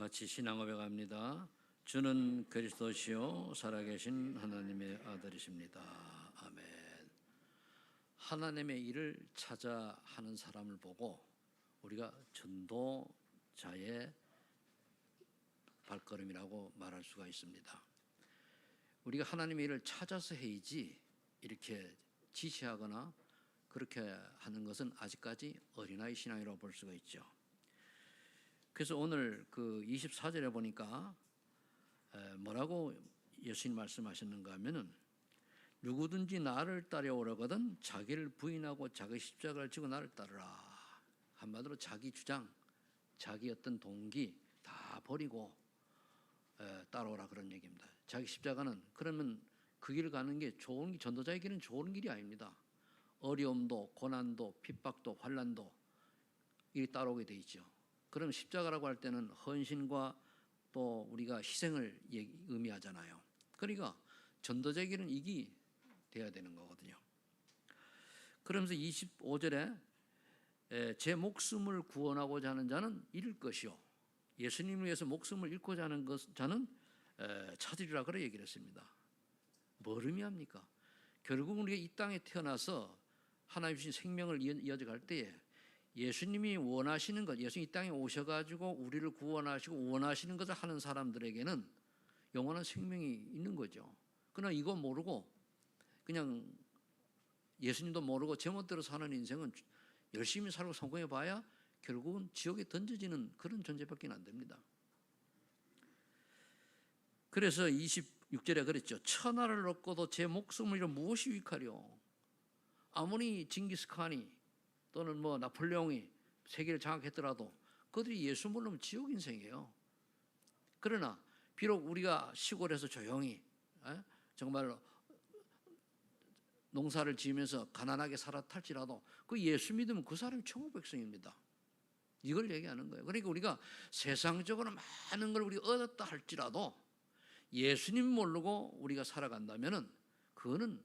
같이 신앙고백 합니다. 주는 그리스도시요 살아계신 하나님의 아들이십니다. 아멘. 하나님의 일을 찾아 하는 사람을 보고 우리가 전도자의 발걸음이라고 말할 수가 있습니다. 우리가 하나님의 일을 찾아서 해야지 이렇게 지시하거나 그렇게 하는 것은 아직까지 어린아이 신앙이라고 볼 수가 있죠. 그래서 오늘 그 24절에 보니까 뭐라고 예수님 말씀하셨는가 하면은 누구든지 나를 따라오려거든 자기를 부인하고 자기 십자가를 지고 나를 따르라. 한마디로 자기 주장, 자기 어떤 동기 다 버리고 따라오라 그런 얘기입니다. 자기 십자가는 그러면 그 길을 가는 게 좋은, 전도자의 길은 좋은 길이 아닙니다. 어려움도 고난도 핍박도 환난도 이 따라오게 돼 있죠. 그럼 십자가라고 할 때는 헌신과 또 우리가 희생을 의미하잖아요. 그러니까 전도자의 길은 이게 돼야 되는 거거든요. 그러면서 25절에 제 목숨을 구원하고자 하는 자는 잃을 것이요 예수님을 위해서 목숨을 잃고자 하는 자는 찾으리라 그래 얘기를 했습니다. 뭘 의미합니까? 결국은 우리가 이 땅에 태어나서 하나님 주신 생명을 이어져 갈 때에 예수님이 원하시는 것, 예수님 이 땅에 오셔가지고 우리를 구원하시고 원하시는 것을 하는 사람들에게는 영원한 생명이 있는 거죠. 그러나 이거 모르고 그냥 예수님도 모르고 제멋대로 사는 인생은 열심히 살고 성공해 봐야 결국은 지옥에 던져지는 그런 존재밖에 안 됩니다. 그래서 26절에 그랬죠. 천하를 얻고도 제 목숨을 잃어 무엇이 유익하리요? 아무리 징기스칸이 또는 뭐 나폴레옹이 세계를 장악했더라도 그들이 예수 모르면 지옥 인생이에요. 그러나 비록 우리가 시골에서 조용히 정말 농사를 지으면서 가난하게 살았할지라도 그 예수 믿으면 그 사람이 천국 백성입니다. 이걸 얘기하는 거예요. 그러니까 우리가 세상적으로 많은 걸 우리 얻었다 할지라도 예수님 모르고 우리가 살아간다면은 그거는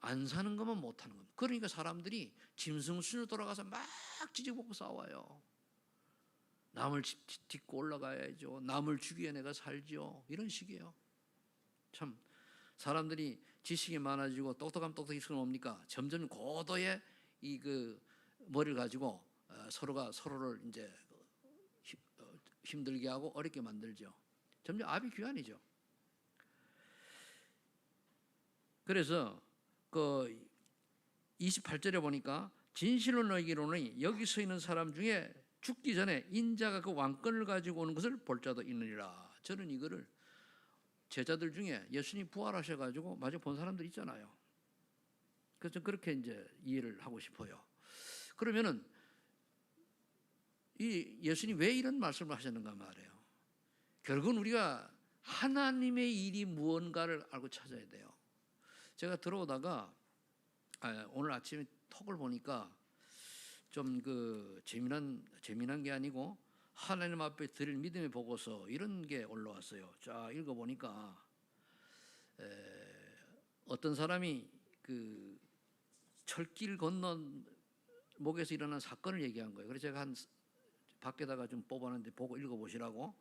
안 사는 것만 못하는 겁니다. 그러니까 사람들이 짐승순으로 돌아가서 막 지지고 싸워요. 남을 딛고 올라가야죠. 남을 죽이게 내가 살죠. 이런 식이에요. 참 사람들이 지식이 많아지고 똑똑하면 똑똑해지면 뭡니까? 점점 고도의 이 그 머리를 가지고 서로가 서로를 이제 힘들게 하고 어렵게 만들죠. 점점 압이 귀환이죠. 그래서 그 28절에 보니까 진실로 너희에게 이르노니 여기 서 있는 사람 중에 죽기 전에 인자가 그 왕권을 가지고 오는 것을 볼 자도 있느니라. 저는 이거를 제자들 중에 예수님 부활하셔가지고 마저 본 사람들 있잖아요. 그래서 그렇게 이제 이해를 하고 싶어요. 그러면은 이 예수님 왜 이런 말씀을 하셨는가 말이에요. 결국은 우리가 하나님의 일이 무언가를 알고 찾아야 돼요. 제가 들어오다가 오늘 아침에 톡을 보니까 좀 그 재미난 게 아니고 하나님 앞에 드릴 믿음의 보고서 이런 게 올라왔어요. 자 읽어보니까 어떤 사람이 그 철길 건넌 목에서 일어난 사건을 얘기한 거예요. 그래서 제가 한 밖에다가 좀 뽑았는데 보고 읽어보시라고.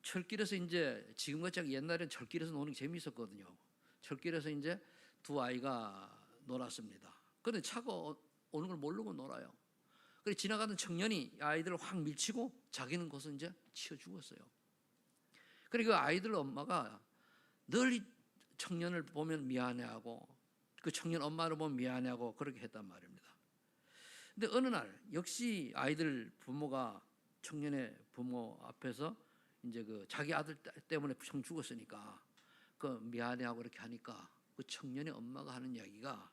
철길에서 이제 지금같이 옛날엔 철길에서 노는 게 재미있었거든요. 철길에서 이제 두 아이가 놀았습니다. 그런데 차가 오는 걸 모르고 놀아요. 그래서 지나가던 청년이 아이들을 확 밀치고 자기는 거기서 이제 치여 죽었어요. 그리고 그 아이들 엄마가 늘 청년을 보면 미안해하고 그 청년 엄마를 보면 미안해하고 그렇게 했단 말입니다. 근데 어느 날 역시 아이들 부모가 청년의 부모 앞에서 이제 그 자기 아들 때문에 청 죽었으니까 그 미안해하고 이렇게 하니까 그 청년의 엄마가 하는 이야기가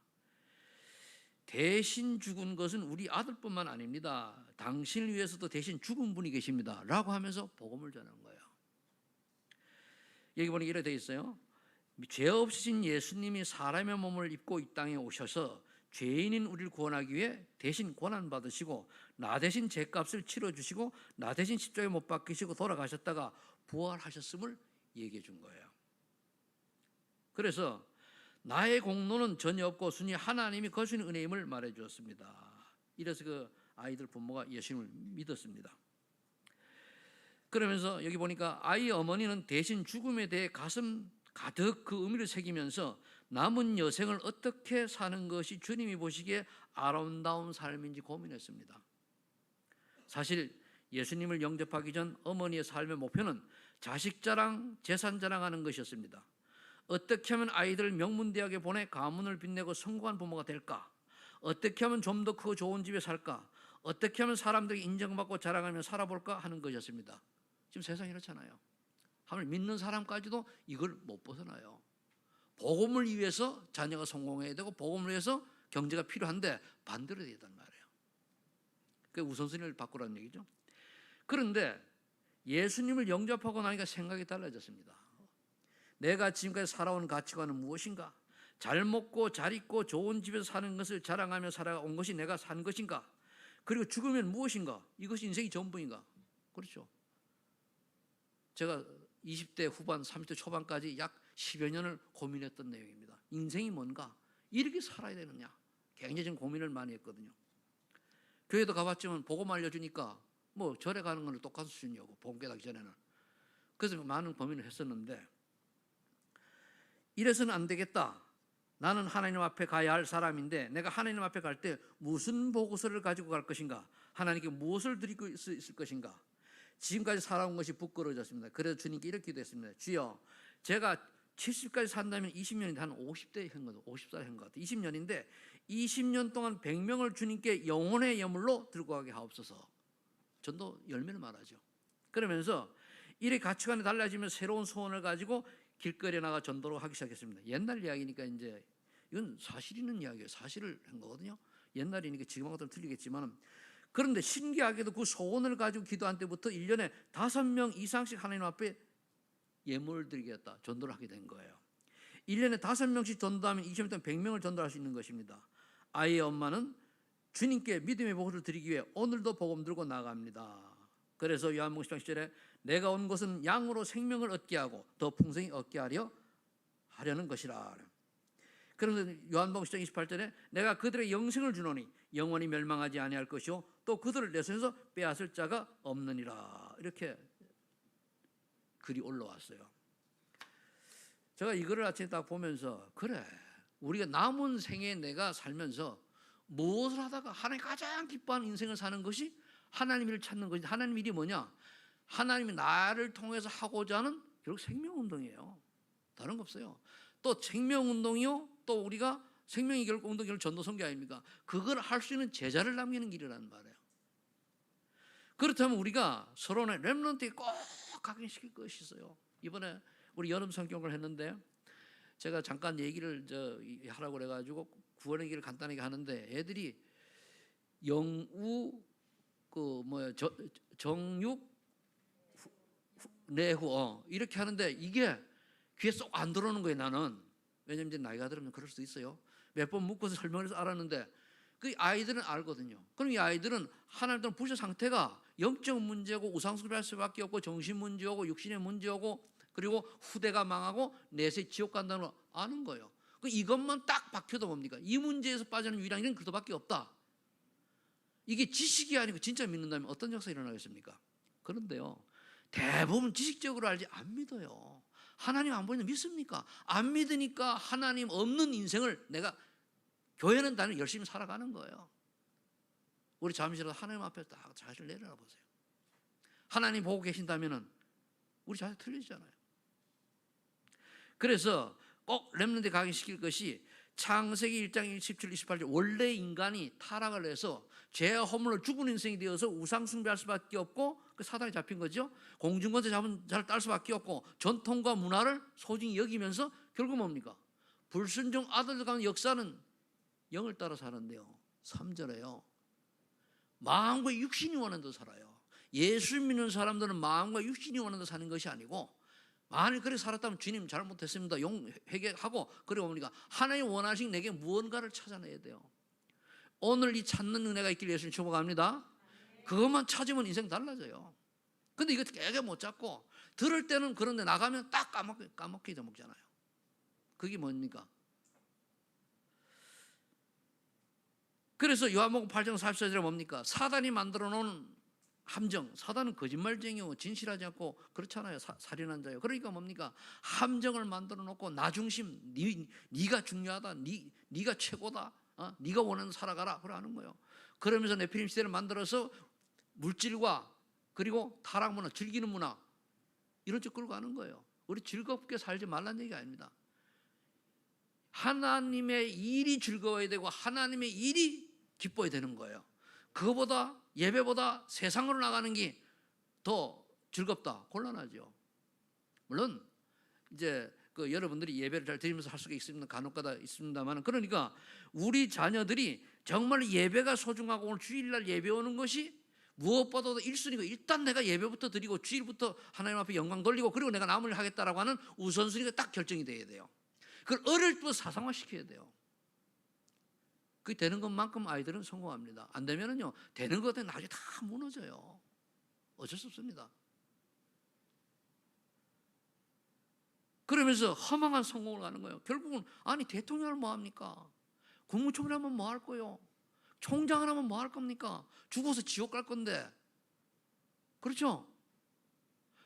대신 죽은 것은 우리 아들뿐만 아닙니다. 당신을 위해서도 대신 죽은 분이 계십니다. 라고 하면서 복음을 전하는 거예요. 여기 보니 이렇게 되어 있어요. 죄 없으신 예수님이 사람의 몸을 입고 이 땅에 오셔서 죄인인 우리를 구원하기 위해 대신 고난받으시고 나 대신 죄값을 치러주시고 나 대신 십자가에 못 박히시고 돌아가셨다가 부활하셨음을 얘기해 준 거예요. 그래서 나의 공로는 전혀 없고 순히 하나님이 거주는 은혜임을 말해 주었습니다. 이래서 그 아이들 부모가 예수님을 믿었습니다. 그러면서 여기 보니까 아이의 어머니는 대신 죽음에 대해 가슴 가득 그 의미를 새기면서 남은 여생을 어떻게 사는 것이 주님이 보시기에 아름다운 삶인지 고민했습니다. 사실 예수님을 영접하기 전 어머니의 삶의 목표는 자식 자랑, 재산 자랑하는 것이었습니다. 어떻게 하면 아이들을 명문대학에 보내 가문을 빛내고 성공한 부모가 될까? 어떻게 하면 좀 더 크고 좋은 집에 살까? 어떻게 하면 사람들이 인정받고 자랑하며 살아볼까 하는 것이었습니다. 지금 세상이 이렇잖아요. 하나님 믿는 사람까지도 이걸 못 벗어나요. 복음을 위해서 자녀가 성공해야 되고 복음을 위해서 경제가 필요한데 반대로 되단 말이에요. 그 우선순위를 바꾸라는 얘기죠. 그런데 예수님을 영접하고 나니까 생각이 달라졌습니다. 내가 지금까지 살아온 가치관은 무엇인가? 잘 먹고 잘 입고 좋은 집에서 사는 것을 자랑하며 살아온 것이 내가 산 것인가? 그리고 죽으면 무엇인가? 이것이 인생이 전부인가? 그렇죠. 제가 20대 후반, 30대 초반까지 약 10여 년을 고민했던 내용입니다. 인생이 뭔가? 이렇게 살아야 되느냐? 굉장히 좀 고민을 많이 했거든요. 교회도 가봤지만 복음 알려주니까 뭐 절에 가는 거는 똑같은 수준이었고 복음 깨닫기 전에는. 그래서 많은 고민을 했었는데 이래서는 안 되겠다. 나는 하나님 앞에 가야 할 사람인데 내가 하나님 앞에 갈 때 무슨 보고서를 가지고 갈 것인가? 하나님께 무엇을 드릴 수 있을 것인가? 지금까지 살아온 것이 부끄러워졌습니다. 그래서 주님께 이렇게 기도했습니다. 주여, 제가 70까지 산다면 20년인데 한 50대 한 거죠. 50살 한 것 같아요. 20년인데 20년 동안 100명을 주님께 영혼의 예물로 들고 가게 하옵소서. 전도 열매를 말하죠. 그러면서 이래 가치관이 달라지면 새로운 소원을 가지고 길거리에 나가 전도를 하기 시작했습니다. 옛날 이야기니까 이제 이건 사실 있는 이야기예요. 사실을 한 거거든요. 옛날이니까 지금하고 좀 틀리겠지만 그런데 신기하게도 그 소원을 가지고 기도한 때부터 1년에 5명 이상씩 하나님 앞에 예물을 드리겠다. 전도를 하게 된 거예요. 1년에 5명씩 전도하면 20년 동안 100명을 전도할 수 있는 것입니다. 아이의 엄마는 주님께 믿음의 복음을 드리기 위해 오늘도 복음 들고 나갑니다. 그래서 요한복음 10장 10절에 내가 온 것은 양으로 생명을 얻게 하고 더 풍성히 얻게 하려는 것이라. 그러면서 요한복음 10장 28절에 내가 그들의 영생을 주노니 영원히 멸망하지 아니할 것이요 또 그들을 내 손에서 빼앗을 자가 없느니라. 이렇게 글이 올라왔어요. 제가 이거를 아침에 딱 보면서 그래, 우리가 남은 생에 내가 살면서 무엇을 하다가 하나님 가장 기뻐하는 인생을 사는 것이 하나님 일을 찾는 것이. 하나님 일이 뭐냐? 하나님이 나를 통해서 하고자 하는 결국 생명운동이에요. 다른 거 없어요. 또 생명운동이요 또 우리가 생명이 결국 운동 결국 전도 선교 아닙니까? 그걸 할 수 있는 제자를 남기는 길이라는 말이에요. 그렇다면 우리가 서로의 렘넌트에 꼭 각인시킬 것이 있어요. 이번에 우리 여름 성경을 했는데 제가 잠깐 얘기를 하라고 그래가지고 구원 얘기를 간단하게 하는데 애들이 영우 정육 내후 이렇게 하는데 이게 귀에 쏙 안 들어오는 거예요. 나는 왜냐면 이제 나이가 들으면 그럴 수도 있어요. 몇 번 묻고서 설명해서 알았는데 그 아이들은 알거든요. 그럼 이 아이들은 하나님과는 불신 상태가 영적 문제고 우상숭배할 수밖에 없고 정신 문제고 육신의 문제고 그리고 후대가 망하고 내세 지옥 간다는 걸 아는 거예요. 이것만 딱 박혀도 뭡니까? 이 문제에서 빠지는 유일한 길은 그것밖에 없다. 이게 지식이 아니고 진짜 믿는다면 어떤 역사가 일어나겠습니까? 그런데요, 대부분 지식적으로 알지 안 믿어요. 하나님 안 보이는 믿습니까? 안 믿으니까 하나님 없는 인생을 내가 교회는 나는 열심히 살아가는 거예요. 우리 잠시라도 하나님 앞에 딱 자신을 내려놔 보세요. 하나님 보고 계신다면은 우리 자세 틀리잖아요. 그래서 꼭 렘넌트에 각인시킬 것이 창세기 1장 17, 28절 원래 인간이 타락을 해서 죄와 허물로 죽은 인생이 되어서 우상 숭배할 수밖에 없고 그 사단에 잡힌 거죠. 공중권세 잡은 자를 딸 수밖에 없고 전통과 문화를 소중히 여기면서 결국 뭡니까? 불순종 아들들 가운데 역사는 영을 따라 사는데요. 3절에요. 마음과 육신이 원하는 대로 살아요. 예수 믿는 사람들은 마음과 육신이 원하는 대로 사는 것이 아니고 만일 그렇게 살았다면 주님 잘못했습니다. 회개하고 그리고 뭡니까? 하나님 원하신 내게 무언가를 찾아내야 돼요. 오늘 이 찾는 은혜가 있길 예수님 축복합니다. 그것만 찾으면 인생 달라져요. 근데 이거 깨게 못 잡고 들을 때는 그런데 나가면 딱 까먹게 되먹잖아요. 그게 뭡니까? 그래서 요한복음 8장 44절에 뭡니까? 사단이 만들어 놓은 함정, 사단은 거짓말쟁이요, 진실하지 않고 그렇잖아요. 살인한 자요. 그러니까 뭡니까? 함정을 만들어 놓고 나 중심, 네가 중요하다, 네가 최고다, 네가 원하는 살아가라, 그래 하는 거예요. 그러면서 네피림 시대를 만들어서 물질과 그리고 타락 문화, 즐기는 문화 이런 쪽 끌고 가는 거예요. 우리 즐겁게 살지 말라는 얘기가 아닙니다. 하나님의 일이 즐거워야 되고 하나님의 일이 기뻐야 되는 거예요. 그거보다 예배보다 세상으로 나가는 게 더 즐겁다, 곤란하죠. 물론 이제 그 여러분들이 예배를 잘 드리면서 할 수가 있습니다. 간혹가다 있습니다만, 그러니까 우리 자녀들이 정말 예배가 소중하고 오늘 주일날 예배 오는 것이 무엇보다도 1순위고 일단 내가 예배부터 드리고 주일부터 하나님 앞에 영광 돌리고 그리고 내가 남을 하겠다라고 하는 우선순위가 딱 결정이 돼야 돼요. 그걸 어릴 때부터 사상화시켜야 돼요. 그게 되는 것만큼 아이들은 성공합니다. 안 되면은요, 되는 것에 나중에 다 무너져요. 어쩔 수 없습니다. 그러면서 허망한 성공을 하는 거예요. 결국은 아니 대통령을 뭐 합니까? 국무총리 하면 뭐 할 거요? 총장을 하면 뭐 할 겁니까? 죽어서 지옥 갈 건데. 그렇죠?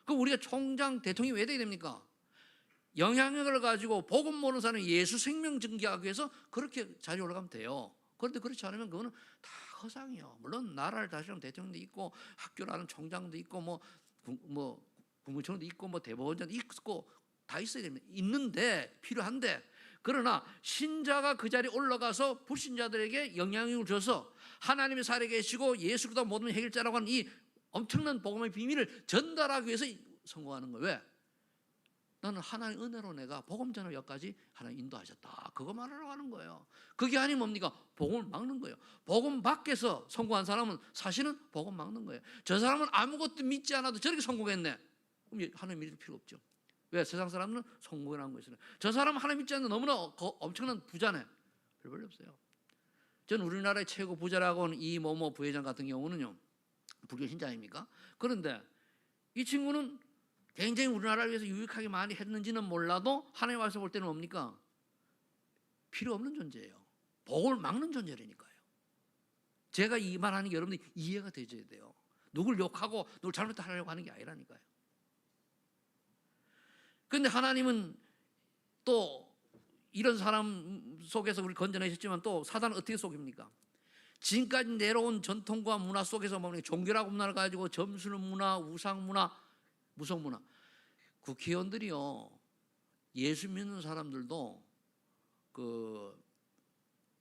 그럼 우리가 총장, 대통령이 왜 돼야 됩니까? 영향력을 가지고 복음 모르는 사람은 예수 생명 증기하기 위해서 그렇게 자리에 올라가면 돼요. 그런데 그렇지 않으면 그거는 다 허상이에요. 물론 나라를 다스리는 대통령도 있고 학교라는 총장도 있고 뭐 국무총리도 있고 뭐 대법원장도 있고 다 있어야 됩니다. 있는데 필요한데, 그러나 신자가 그 자리에 올라가서 불신자들에게 영향력을 줘서 하나님의 살에 계시고 예수 그리스도 모든 해결자라고 하는 이 엄청난 복음의 비밀을 전달하기 위해서 성공하는 거예요. 왜? 나는 하나님의 은혜로 내가 복음 전할 여기까지 하나님 인도하셨다, 그거 말하려고 하는 거예요. 그게 아니면 뭡니까? 복음을 막는 거예요. 복음 밖에서 성공한 사람은 사실은 복음 막는 거예요. 저 사람은 아무것도 믿지 않아도 저렇게 성공했네. 그럼 하나님 믿을 필요 없죠. 왜? 세상 사람은 성공이라는 거 있어요. 저 사람은 하나님 믿지 않는데 너무나 엄청난 부자네. 별 볼일 없어요. 저는 우리나라의 최고 부자라고 하는 이某某 부회장 같은 경우는요, 불교 신자입니까? 그런데 이 친구는 굉장히 우리나라를 위해서 유익하게 많이 했는지는 몰라도 하나님 앞에서 볼 때는 뭡니까? 필요 없는 존재예요. 복을 막는 존재라니까요. 제가 이 말하는 게 여러분들이 이해가 되셔야 돼요. 누굴 욕하고 누굴 잘못하려고 하는 게 아니라니까요. 그런데 하나님은 또 이런 사람 속에서 우리 건져내셨지만 또 사단은 어떻게 속입니까? 지금까지 내려온 전통과 문화 속에서 뭐 종교라고 문화를 가지고 점술 문화, 우상 문화, 무속 문화. 국회의원들이요, 예수 믿는 사람들도 그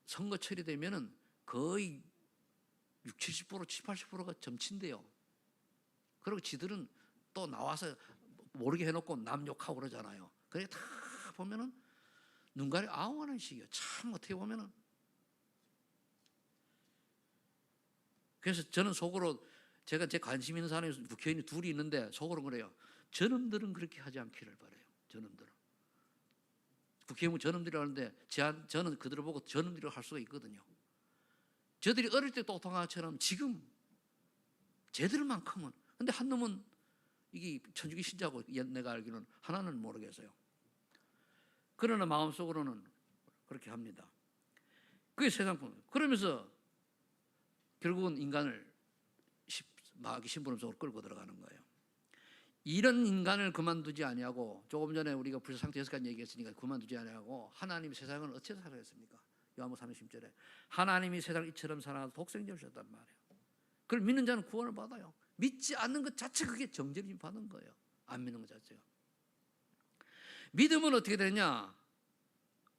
선거철이 되면은 거의 60, 70%, 70, 80%가 점친대요. 그리고 지들은 또 나와서 모르게 해놓고 남 욕하고 그러잖아요. 그래 다 보면은 눈 가리고 아웅하는 식이에요. 참 어떻게 보면은. 그래서 저는 속으로, 제가 제 관심 있는 사람이 국회의원이 둘이 있는데 속으로 그래요. 저놈들은 그렇게 하지 않기를 바라요. 저놈들은. 국회의원 저놈들이 하는데 저는 그들을 보고 저놈들이 할 수가 있거든요. 저들이 어릴 때 똑똑한 것처럼 지금 쟤들만큼은. 근데 한 놈은 이게 천주교 신자고 내가 알기로는 하나는 모르겠어요. 그러나 마음속으로는 그렇게 합니다. 그게 세상뿐. 그러면서 결국은 인간을 마귀 심부름 속으로 끌고 들어가는 거예요. 이런 인간을 그만두지 아니하고, 조금 전에 우리가 불사 상태 6가지 얘기했으니까 그만두지 아니하고 하나님이 세상을 어찌 살아냈습니까? 요한복음 3장 10절에 하나님이 세상을 이처럼 사랑하사 독생자를 주셨단 말이에요. 그걸 믿는 자는 구원을 받아요. 믿지 않는 것 자체 그게 정죄를 받는 거예요. 안 믿는 것 자체가. 믿음은 어떻게 되냐?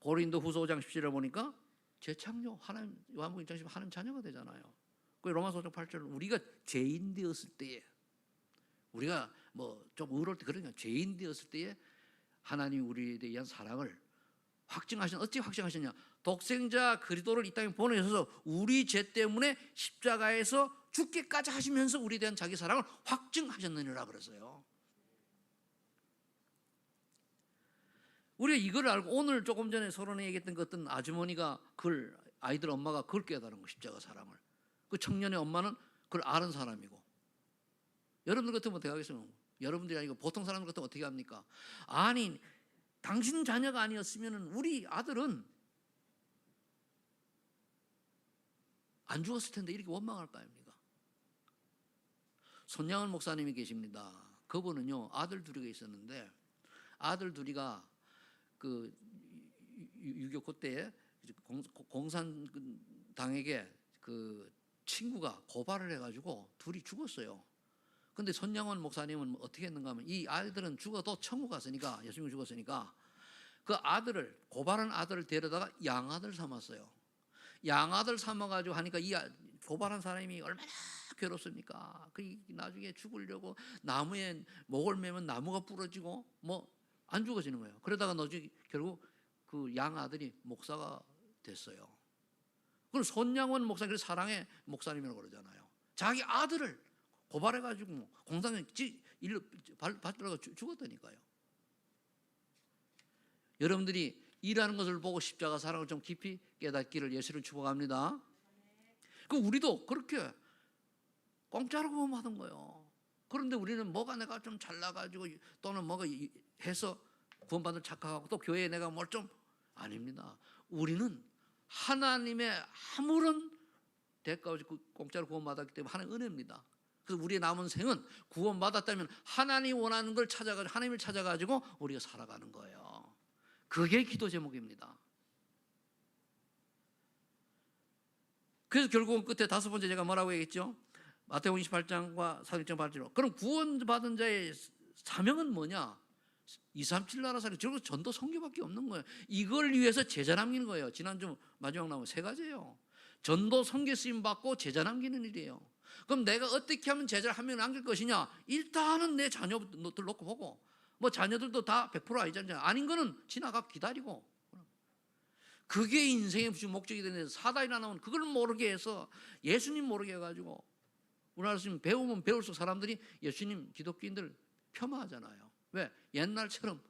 고린도 후서 5장 10절에 보니까 재창조, 하나님, 요한복음 1장 10절 하나님 자녀가 되잖아요. 그 로마서 5장 8절 우리가 죄인 되었을 때에, 우리가 뭐 좀 의로울 때 그러니까 죄인 되었을 때에 하나님이 우리에 대한 사랑을 확증하신, 어찌 확증하셨냐? 독생자 그리스도를 이 땅에 보내셔서 우리 죄 때문에 십자가에서 죽게까지 하시면서 우리에 대한 자기 사랑을 확증하셨느니라 그랬어요. 우리가 이걸 알고, 오늘 조금 전에 서론에 얘기했던 그 어떤 아주머니가 그걸, 아이들 엄마가 그걸 깨달은 거, 십자가 사랑을. 그 청년의 엄마는 그걸 아는 사람이고. 여러분들 같으면 어떻게 하겠어요? 여러분들이 아니고 보통 사람들 같으면 어떻게 합니까? 아니, 당신 자녀가 아니었으면 우리 아들은 안 죽었을 텐데 이렇게 원망할 거 아닙니까? 손양원 목사님이 계십니다. 그분은요 아들 둘이가 있었는데 아들 둘이가 그 유교 그때에 공산당에게 그 친구가 고발을 해가지고 둘이 죽었어요. 근데 손양원 목사님은 어떻게 했는가 하면 이 아이들은 죽어도 천국 갔으니까 예수님이 죽었으니까 그 아들을 고발한 아들을 데려다가 양아들 삼았어요. 양아들 삼아가지고 하니까 이 고발한 사람이 얼마나 괴롭습니까? 그 나중에 죽으려고 나무에 목을 매면 나무가 부러지고 뭐 안 죽어지는 거예요. 그러다가 나중에 결국 그 양아들이 목사가 됐어요. 그럼 손양원 목사 그 사랑의 목사님이라고 그러잖아요. 자기 아들을 고발해가지고 공산당 일로 받들어가 죽었다니까요. 여러분들이 일하는 것을 보고 십자가 사랑을 좀 깊이 깨닫기를 예수를 축복합니다. 그럼 우리도 그렇게 공짜로 구원받은 거예요. 그런데 우리는 뭐가 내가 좀 잘나가지고 또는 뭐가 해서 구원받을 착각하고 또 교회에 내가 뭘 좀 아닙니다. 우리는 하나님의 아무런 대가 없이 공짜로 구원받았기 때문에 하나님의 은혜입니다. 그래서 우리의 남은 생은 구원받았다면 하나님이 원하는 걸 찾아가지고 하나님을 찾아가지고 우리가 살아가는 거예요. 그게 기도 제목입니다. 그래서 결국은 끝에 다섯 번째 제가 뭐라고 얘기했죠? 마태복음 28장과 사도행전 8장으로. 그럼 구원받은 자의 사명은 뭐냐? 237 나라 살이 결국 전도 선교밖에 없는 거예요. 이걸 위해서 제자 남기는 거예요. 지난주 마지막 나온 세 가지예요. 전도 선교 쓰임 받고 제자 남기는 일이에요. 그럼 내가 어떻게 하면 제자를 한 명 남길 것이냐? 일단은 내 자녀들 놓고 보고 뭐 자녀들도 다 100% 아니잖아요. 아닌 거는 지나가 기다리고. 그게 인생의 목적이 되는데 사단이라 나오면 그걸 모르게 해서 예수님 모르게 해가지고 우리나라 지금 배우면 배울수록 사람들이 예수님 기독교인들 폄하하잖아요. 왜? 옛날처럼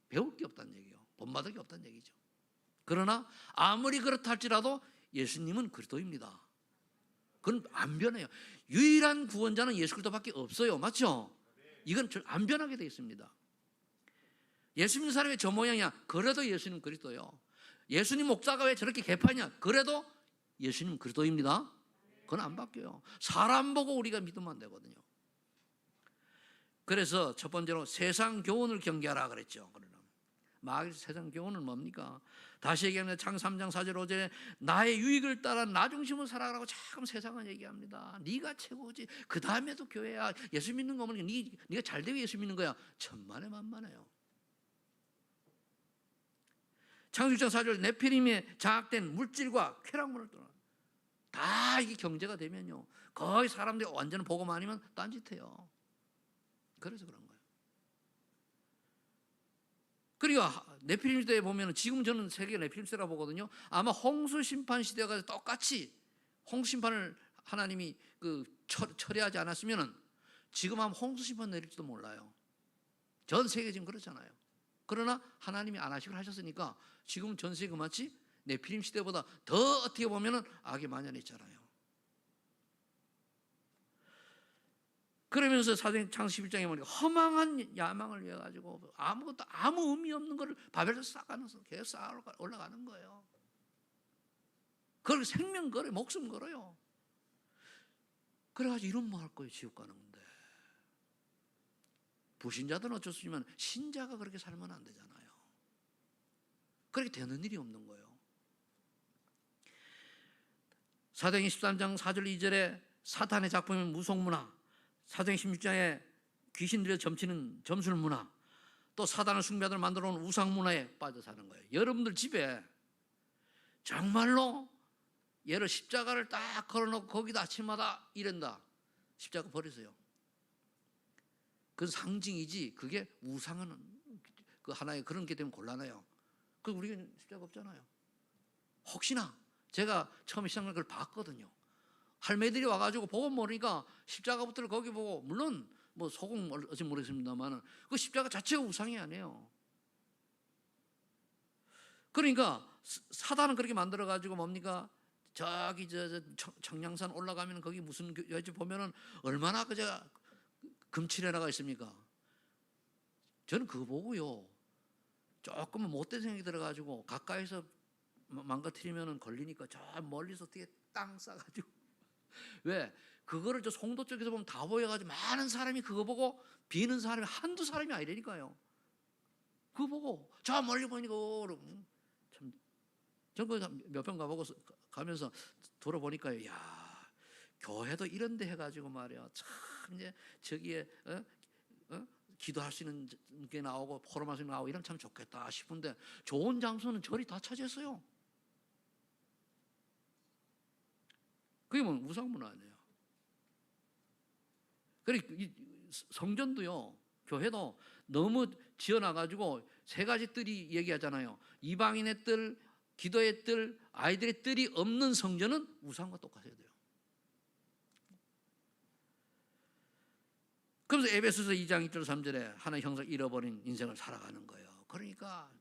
배울 게 없다는 얘기예요. 본받을 게 없다는 얘기죠. 그러나 아무리 그렇다 할지라도 예수님은 그리스도입니다. 그건 안 변해요. 유일한 구원자는 예수 그리스도밖에 없어요. 맞죠? 이건 안 변하게 되어 있습니다. 예수 믿는 사람이 저 모양이야. 그래도 예수님 그리스도예요. 예수님 목사가 왜 저렇게 개판이야? 그래도 예수님 그리스도입니다. 그건 안 바뀌어요. 사람 보고 우리가 믿으면 안 되거든요. 그래서 첫 번째로 세상 교훈을 경계하라 그랬죠. 마귀 세상 교훈은 뭡니까? 다시 얘기하면 창 3장 4절 5절에 나의 유익을 따라 나 중심으로 살아가라고 자꾸 세상은 얘기합니다. 네가 최고지. 그 다음에도 교회야. 예수 믿는 거 보니까 네가 잘 되고 예수 믿는 거야. 천만에 만만해요. 창세기 6장 4절 네피림에 장악된 물질과 쾌락물을 떠나 다 이게 경제가 되면요 거의 사람들이 완전 보고만 아니면 딴짓해요. 그래서 그런 거예요. 그리고 네피림 시대에 보면 지금 저는 세계 네피림 시대라고 보거든요. 아마 홍수 심판 시대가 똑같이 홍수 심판을 하나님이 처리하지 않았으면 지금 아마 홍수 심판 내릴지도 몰라요. 전 세계 지금 그렇잖아요. 그러나 하나님이 안 하시기로 하셨으니까 지금 전 세계 그마치 네피림 시대보다 더 어떻게 보면 악이 만연했잖아요. 그러면서 사도행 창세기 11장에 보니까 허망한 야망을 위해 가지고 아무것도 아무 의미 없는 것을 바벨에서 쌓아가면서 계속 쌓아 올라가는 거예요. 그걸 생명 걸어요. 목숨 걸어요. 그래가지고 이런 말 할 거예요. 지옥 가는 건데. 불신자들은 어쩔 수 없지만 신자가 그렇게 살면 안 되잖아요. 그렇게 되는 일이 없는 거예요. 사도행 13장 4절 2절에 사탄의 작품인 무속문화, 사도행 16장에 귀신들이 점치는 점술문화, 또 사단을 숭배하도록 만들어 놓은 우상문화에 빠져 사는 거예요. 여러분들 집에 정말로 예를 십자가를 딱 걸어놓고 거기다 아침마다 이른다. 십자가 버리세요. 그건 상징이지 그게 우상은 그 하나의 그런 게 되면 곤란해요. 그 우리는 십자가 없잖아요. 혹시나 제가 처음에 시작할 걸 봤거든요. 할매들이 와가지고 보고 모르니까 십자가부터를 거기 보고 물론 뭐 소금 어찌 모르겠습니다만 그 십자가 자체가 우상이 아니에요. 그러니까 사단은 그렇게 만들어가지고 뭡니까? 저기 저 청량산 올라가면 거기 무슨 여지 보면은 얼마나 그저 금칠해나가 있습니까? 저는 그거 보고요 조금은 못된 생각이 들어가지고 가까이서 망가뜨리면 걸리니까 저 멀리서 어떻게 땅 싸가지고 왜? 그거를 저 송도 쪽에서 보면 다 보여가지고 많은 사람이 그거 보고 비는 사람이 한두 사람이 아니라니까요. 그거 보고 저 멀리 보니까 참, 전 몇 번 가보고 가면서 돌아보니까요, 야, 교회도 이런데 해가지고 말이야, 참 이제 저기에 기도할 수 있는 게 나오고 포럼할 수 있는 게 나오고 이러면 참 좋겠다 싶은데 좋은 장소는 절이 다 차지했어요. 그게 뭐 우상문 아니에요. 그리고 성전도요, 교회도 너무 지어놔가지고 세 가지 뜰이 얘기하잖아요. 이방인의 뜰, 기도의 뜰, 아이들의 뜰이 없는 성전은 우상과 똑같아야 돼요. 그래서 에베소서 2장 1절 3절에 하나의 형상 잃어버린 인생을 살아가는 거예요. 그러니까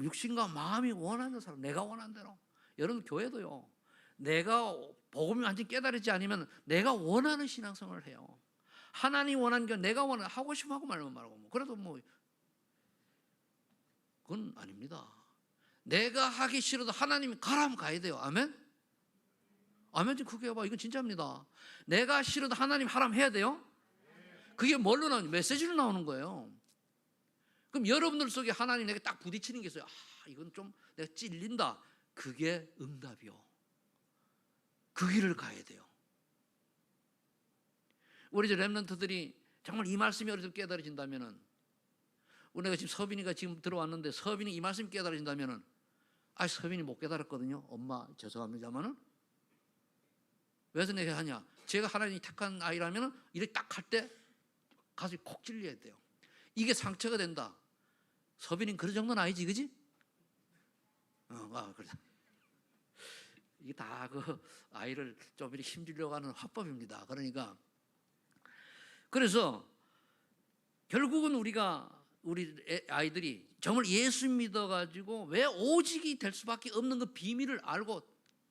육신과 마음이 원하는 사람, 내가 원하는 대로. 여러분 교회도요, 내가 복음이 완전히 깨달지 않으면 내가 원하는 신앙생활을 해요. 하나님 원하는 게 내가 원하는, 하고 싶으면 하고 말면 말고, 그래도 뭐 그건 아닙니다. 내가 하기 싫어도 하나님이 가라면 가야 돼요. 아멘? 아멘 좀 크게 해봐. 이건 진짜입니다. 내가 싫어도 하나님 하라면 해야 돼요. 그게 뭘로 나오는, 메시지로 나오는 거예요. 그럼 여러분들 속에 하나님 내게 딱 부딪히는 게 있어요. 이건 좀 내가 찔린다. 그게 응답이요. 그 길을 가야 돼요. 우리 저 렘넌트들이 정말 이 말씀이 어디서 깨달아진다면은, 우리가 지금 서빈이가 지금 들어왔는데 서빈이 이 말씀이 깨달아진다면은, 서빈이 못 깨달았거든요. 엄마 죄송합니다만은. 왜서 내가 하냐? 제가 하나님이 택한 아이라면은 이렇게 딱 할 때 가슴이 콕 찔려야 돼요. 이게 상처가 된다. 서빈이는 그런 정도는 아니지, 그지? 그래. 이게 다 그 아이를 좀 이렇게 힘주려고 하는 화법입니다. 그러니까 그래서 결국은 우리 아이들이 정말 예수 믿어가지고 왜 오직이 될 수밖에 없는 그 비밀을 알고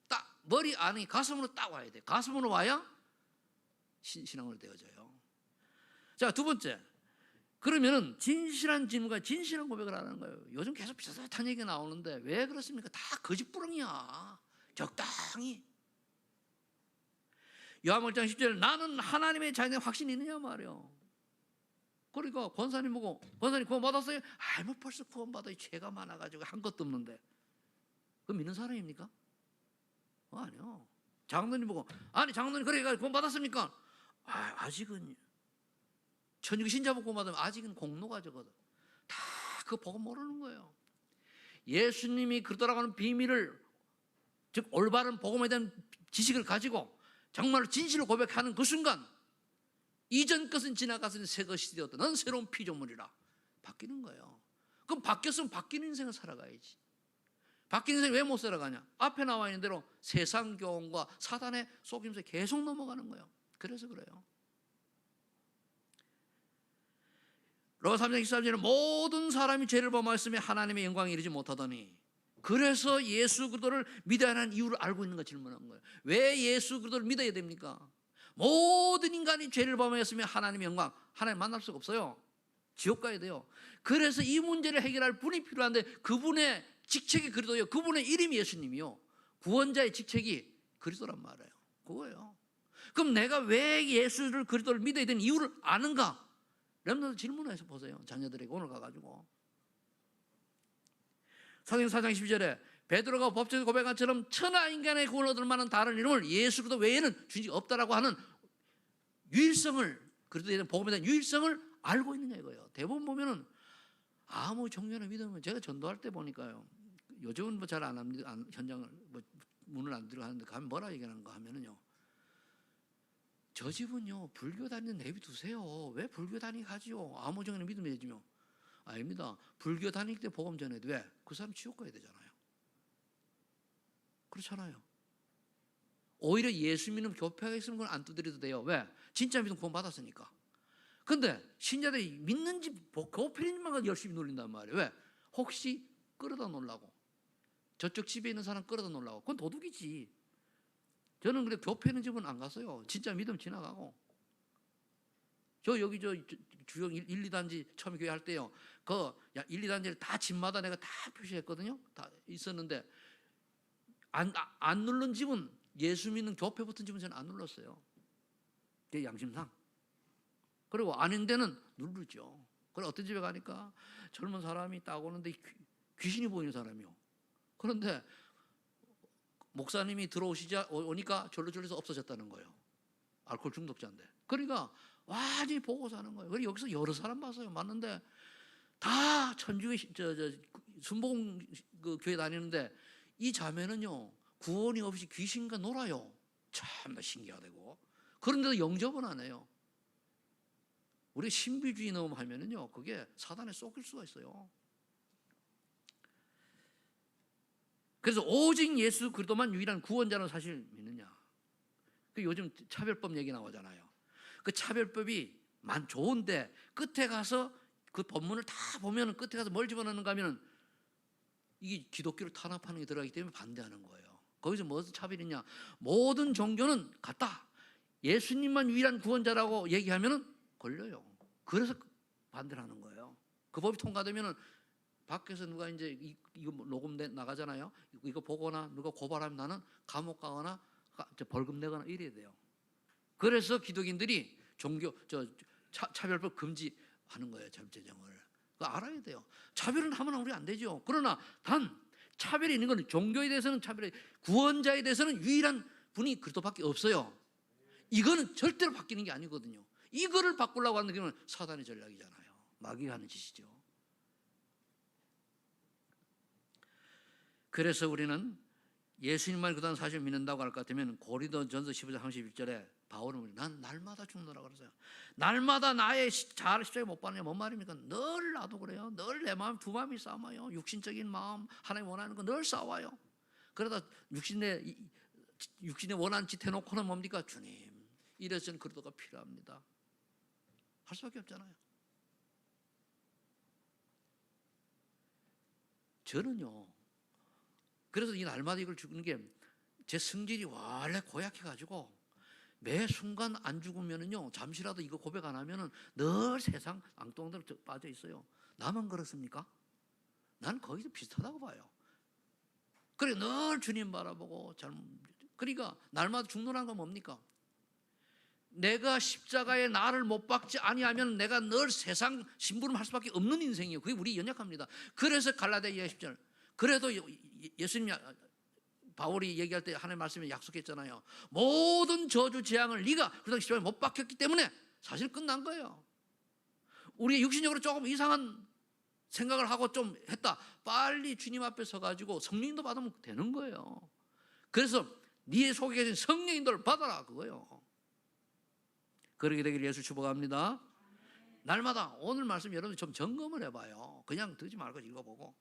딱 머리 안에 가슴으로 딱 와야 돼. 가슴으로 와야 신앙으로 되어져요. 자, 두 번째, 그러면은 진실한 질문과 진실한 고백을 하는 거예요. 요즘 계속 비슷한 얘기가 나오는데 왜 그렇습니까? 다 거짓부렁이야. 적당히. 요한복음 1장 10절에 나는 하나님의 자녀의 확신이 있느냐 말이에요. 그러니까 권사님 보고, 권사님 구원 받았어요? 뭐 벌써 구원 받아요. 죄가 많아가지고 한 것도 없는데. 그거 믿는 사람입니까? 아니요. 장로님 보고, 장로님 그래 구원 받았습니까? 아직은. 천주교 신자 보고 구원 받으면 아직은 공로가 적거든. 다 그거 보고 모르는 거예요. 예수님이 그러더라고 하는 비밀을, 즉 올바른 복음에 대한 지식을 가지고 정말로 진실을 고백하는 그 순간, 이전 것은 지나가서 새 것이 되었다. 넌 새로운 피조물이라. 바뀌는 거예요. 그럼 바뀌었으면 바뀌는 인생을 살아가야지. 바뀐 인생 왜 못 살아가냐? 앞에 나와 있는 대로 세상 교훈과 사단의 속임수에 계속 넘어가는 거예요. 그래서 그래요. 로마서 3장 23절에 모든 사람이 죄를 범하였으며 하나님의 영광에 이르지 못하더니, 그래서 예수 그리스도를 믿어야 하는 이유를 알고 있는가 질문한 거예요. 왜 예수 그리스도를 믿어야 됩니까? 모든 인간이 죄를 범하였으며 하나님의 영광, 하나님 만날 수가 없어요. 지옥 가야 돼요. 그래서 이 문제를 해결할 분이 필요한데 그분의 직책이 그리스도예요. 그분의 이름이 예수님이요. 구원자의 직책이 그리스도란 말이에요. 그거예요. 그럼 내가 왜 예수를 그리스도를 믿어야 되는 이유를 아는가? 렘넌트 질문해서 보세요. 자녀들에게 오늘 가가지고. 사도행전 4장 12절에 베드로가 법정에서 고백한 것처럼 천하 인간의 구원을 얻을 만한 다른 이름을 예수 그리스도 외에는 주신 적 없다라고 하는 유일성을, 그리스도에 대한 복음에 대한 유일성을 알고 있느냐 이거예요. 대부분 보면은 아무 종교나 믿음은, 제가 전도할 때 보니까요, 요즘은 뭐 잘 안 합니다. 현장을 문을 안 들어가는데 가면 뭐라 얘기하는가 하면은요, 저 집은요 불교 다니는 내비두세요. 왜 불교 다니게 하지요? 아무 종교나 믿으면 되지요. 아닙니다. 불교 다닐 때 복음 전해도 왜? 그 사람 지옥 가야 되잖아요. 그렇잖아요. 오히려 예수 믿는 교회가 있으면 그걸 안 두드려도 돼요. 왜? 진짜 믿음 구원 받았으니까. 근데 신자들이 믿는지 교회인만 열심히 놀린단 말이에요. 왜? 혹시 끌어다 놓으려고. 저쪽 집에 있는 사람 끌어다 놓으려고. 그건 도둑이지. 저는 그래 교회 있는 집은 안 갔어요. 진짜 믿음 지나가고. 저 여기 주영 1, 2단지 처음에 교회 할 때요, 그 1, 2단지를 다 집마다 내가 다 표시했거든요. 다 있었는데 안 누른 집은 예수 믿는 교회 붙은 집은 저는 안 눌렀어요. 제 양심상. 그리고 아닌 데는 누르죠. 그래 어떤 집에 가니까 젊은 사람이 딱 오는데 귀신이 보이는 사람이요. 그런데 목사님이 오니까 절로절로해서 없어졌다는 거예요. 알코올 중독자인데. 그러니까 완전히 보고 사는 거예요. 그리고 여기서 여러 사람 봤어요. 맞는데 다 천주교 순복음 그 교회 다니는데 이 자매는요 구원이 없이 귀신과 놀아요. 참 신기하다고. 그런데도 영접은 안 해요. 우리 신비주의 너무 하면은요 그게 사단에 쏙일 수가 있어요. 그래서 오직 예수 그리스도만 유일한 구원자는 사실 믿느냐? 그 요즘 차별법 얘기 나오잖아요. 그 차별법이 좋은데 끝에 가서 그 본문을 다 보면은 끝에 가서 뭘 집어넣는가 하면은 이게 기독교를 탄압하는 게 들어가기 때문에 반대하는 거예요. 거기서 무슨 차별이냐? 모든 종교는 같다. 예수님만 유일한 구원자라고 얘기하면은 걸려요. 그래서 반대를 하는 거예요. 그 법이 통과되면은 밖에서 누가 이제 이거 녹음 나가잖아요. 이거 보거나 누가 고발하면 나는 감옥 가거나 벌금 내거나 이래야 돼요. 그래서 기독인들이 차별법 금지하는 거예요. 전체적을. 그거 알아야 돼요. 차별은 하면 우리 안 되죠. 그러나 단 차별이 있는 건 종교에 대해서는 구원자에 대해서는 유일한 분이 그리스도밖에 없어요. 이거는 절대로 바뀌는 게 아니거든요. 이거를 바꾸려고 하는 게 사단의 전략이잖아요. 마귀가 하는 짓이죠. 그래서 우리는 예수님만 그다음 사실 믿는다고 할 것 같으면 고린도전서 15장 31절에 바울은 난 날마다 죽노라 그러세요. 날마다 나의 십자가에 못 박느냐 뭔 말입니까? 늘 나도 그래요. 늘 내 마음 두 마음이 싸워요. 육신적인 마음 하나님 원하는 거 늘 싸워요. 그러다 육신에 원하는 짓 해놓고는 뭡니까? 주님 이래서 저는 그리스도가 필요합니다. 할 수밖에 없잖아요. 저는요 그래서 이 날마다 이걸 죽는 게 제 성질이 원래 고약해가지고 매 순간 안 죽으면은요 잠시라도 이거 고백 안 하면은 늘 세상 앙뚱앙뚱 빠져 있어요. 나만 그렇습니까? 난 거기서 비슷하다고 봐요. 그래 늘 주님 바라보고 그러니까 날마다 죽노라는 건 뭡니까? 내가 십자가에 나를 못 박지 아니하면 내가 늘 세상 심부름할 수밖에 없는 인생이에요. 그게 우리 연약합니다. 그래서 갈라디아 10절 그래도 예수님이 바울이 얘기할 때 하나님 말씀에 약속했잖아요. 모든 저주 재앙을 네가 그래서 십자가에 못 박혔기 때문에 사실 끝난 거예요. 우리 육신적으로 조금 이상한 생각을 하고 좀 했다. 빨리 주님 앞에 서가지고 성령인도 받으면 되는 거예요. 그래서 네 속에 계신 성령 인도를 받아라 그거예요. 그러게 되기를 예수 축복합니다. 날마다 오늘 말씀 여러분 좀 점검을 해봐요. 그냥 듣지 말고 읽어보고.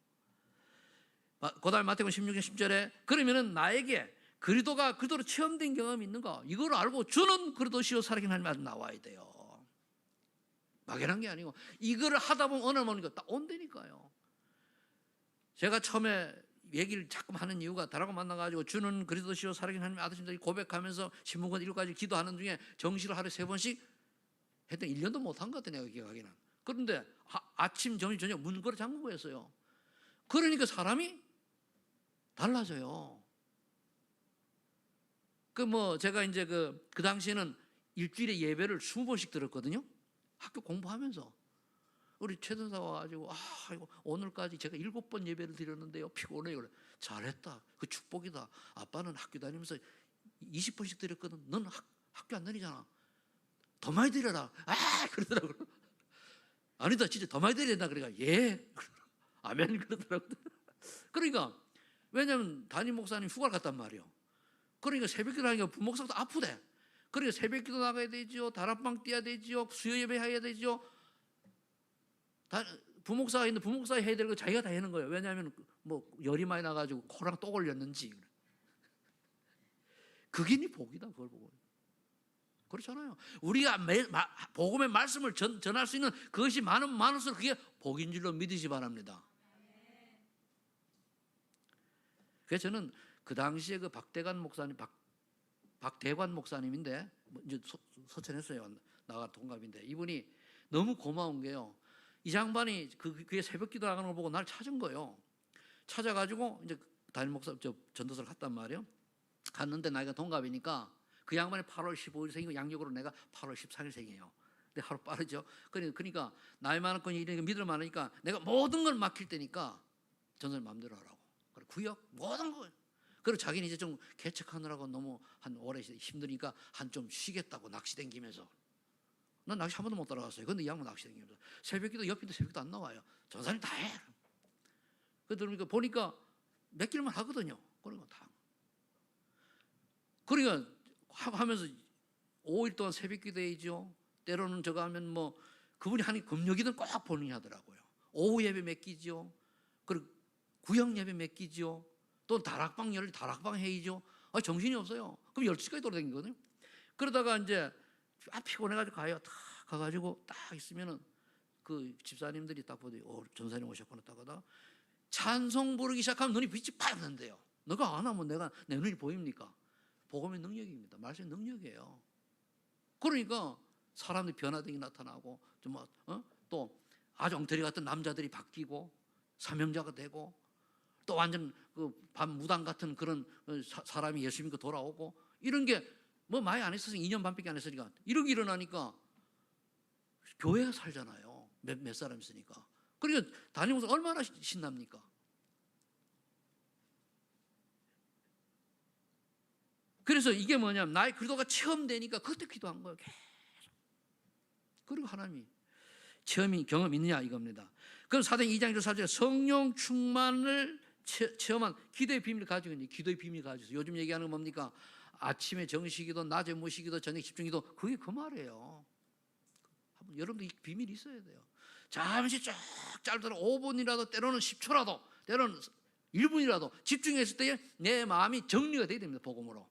그다음 마태복음 16장 10절에 그러면은 나에게 그리스도로 체험된 경험이 있는가? 이걸 알고 주는 그리스도시요 살아계신 하나님 나와야 돼요. 막연한 게 아니고 이거를 하다 보면 어느 날 딱 온다니까요. 제가 처음에 얘기를 자꾸 하는 이유가 다라고 만나가지고 주는 그리스도시요 살아계신 하나님 아들이다 고백하면서 신문권 1까지 기도하는 중에 정시를 하루에 3번씩 했던 1년도 못한 것 같아 내가 기억하기는. 그런데 아침 점심 저녁 문거리 잠그고 했어요. 그러니까 사람이 달라져요. 제가 이제 그 당시에는 일주일에 예배를 20번씩 들었거든요. 학교 공부하면서. 우리 최전사 와가지고 이거 오늘까지 제가 7번 예배를 드렸는데요. 피곤해요. 그래. 잘했다. 그 축복이다. 아빠는 학교 다니면서 20번씩 드렸거든. 넌 학교 안 다니잖아. 더 많이 드려라. 그러더라고요. 아니다. 진짜 더 많이 드려야 된다. 그러니까 예. 아멘 그러더라고요. 그러니까 왜냐하면 담임 목사님 휴가를 갔단 말이에요. 그러니까 새벽기도 하니까 부목사도 아프대. 그러니까 새벽기도 나가야 되죠. 다락방 뛰어야 되죠. 수요 예배 해야 되죠. 부목사가 있는데 부목사가 해야 될 거 자기가 다 하는 거예요. 왜냐하면 열이 많이 나가지고 코랑 또 걸렸는지. 그게 네 복이다. 그걸 보고. 그렇잖아요. 우리가 복음의 말씀을 전할 수 있는 그것이 많을수록 그게 복인 줄로 믿으시 바랍니다. 그래서 저는 그 당시에 그 박대관 목사님인데 이제 서천했어요. 나가 동갑인데 이분이 너무 고마운 게요. 이 장반이 그게 새벽기도 나가는 걸 보고 날 찾은 거예요. 찾아가지고 이제 담임 목사 전도서를 갔단 말이에요. 갔는데 나이가 동갑이니까 그 양반이 8월 15일 생이고 양력으로 내가 8월 14일 생이에요. 근데 하루 빠르죠. 그러니까 나이 많았거니 이런 믿을 많으니까 내가 모든 걸 맡길 테니까 전선이 마음대로 하라고. 구역 모든 거. 그리고 자기는 이제 좀 개척하느라고 너무 한 오래 힘드니까 한 좀 쉬겠다고 낚시 댕기면서. 난 낚시 한 번도 못 따라갔어요. 근데 이 양반 낚시 댕기면서 새벽기도 옆인데 새벽기도 안 나와요. 전사님 다 해. 그러니까 보니까 몇 길만 하거든요. 그런 거 다. 그러니까 하면서 5일 동안 새벽기도 해야죠. 때로는 저거 하면 뭐 그분이 하는 금요기는 꼭 본인이 하더라고요. 오후 예배 맡기죠. 그리고 구역 예배 맡기죠. 또 다락방 열리 다락방 회의죠. 정신이 없어요. 그럼 12시까지 돌아다니거든요. 그러다가 이제 피곤해가지고 가요. 다 가가지고 딱 있으면은 그 집사님들이 딱 보더니 전사님 오셨구나 딱 하다가 찬송 부르기 시작하면 눈이 빛이 팍 난대요. 너가 안 하면 내가 내 눈이 보입니까? 복음의 능력입니다. 말씀의 능력이에요. 그러니까 사람들이 변화등이 나타나고 또 아주 엉터리 같은 남자들이 바뀌고 사명자가 되고 또 완전 그 밤 무당 같은 그런 사람이 예수 믿고 돌아오고 이런 게 뭐 많이 안 했어서 2년 반밖에 안 했으니까 이렇게 일어나니까 교회가 살잖아요. 몇 사람 있으니까. 그러니까 다니면서 얼마나 신납니까? 그래서 이게 뭐냐면 나의 기도가 체험되니까 그때 기도한 거예요. 계속. 그리고 하나님이 경험 있느냐 이겁니다. 그럼 사도행 2장 1절 4절에 성령 충만을 체험한 기도의 비밀을 가지고 있는데 기도의 비밀을 가지고 있어요. 요즘 얘기하는 건 뭡니까? 아침에 정시기도, 낮에 무시기도, 저녁 집중기도. 그게 그 말이에요. 여러분도 이 비밀이 있어야 돼요. 잠시 쫙 짧더라도 5분이라도 때로는 10초라도 때로는 1분이라도 집중했을 때 내 마음이 정리가 돼야 됩니다. 복음으로.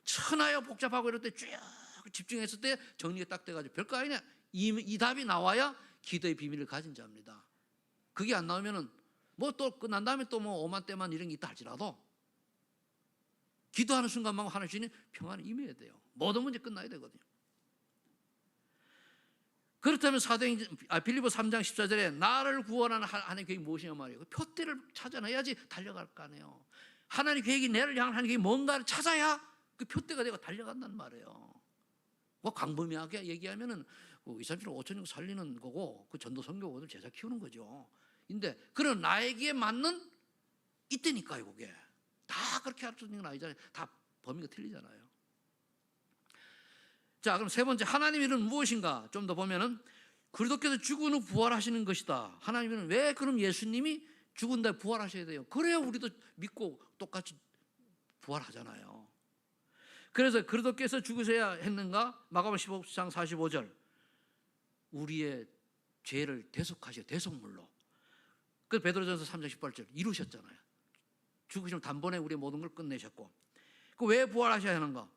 천하여 복잡하고 이럴 때 쭉 집중했을 때 정리가 딱 돼가지고 별거 아니네. 이 답이 나와야 기도의 비밀을 가진 자입니다. 그게 안 나오면은 뭐 또 끝난 다음에 또 뭐 오만 때만 이런 게 있다 할지라도 기도하는 순간만 하나님 주시는 평안이 임해야 돼요. 모든 문제 끝나야 되거든요. 그렇다면 빌립보 3장 14절에 나를 구원하는 하나님의 계획이 무엇이냐 말이에요. 표대를 찾아내야지 달려갈 거 아니에요. 하나님의 계획이 나를 향한 하나님의 계획이 뭔가를 찾아야 그 표대가 되고 달려간다는 말이에요. 뭐 광범위하게 얘기하면은 이 사람처럼 5천명 살리는 거고 그 전도 선교원을 제자 키우는 거죠. 근데 그런 나에게 맞는 이때니까요. 그게 다 그렇게 할 수 있는 건 아니잖아요. 다 범위가 틀리잖아요. 자, 그럼 세 번째 하나님의 일은 무엇인가? 좀 더 보면은 그리스도께서 죽은 후 부활하시는 것이다. 하나님은 왜 그럼 예수님이 죽은 다음에 부활하셔야 돼요? 그래야 우리도 믿고 똑같이 부활하잖아요. 그래서 그리스도께서 죽으셔야 했는가? 마가복음 15장 45절 우리의 죄를 대속하셔 대속물로. 그 베드로전서 3장 18절 이루셨잖아요. 죽으시면 단번에 우리의 모든 걸 끝내셨고. 그 왜 부활하셔야 하는가?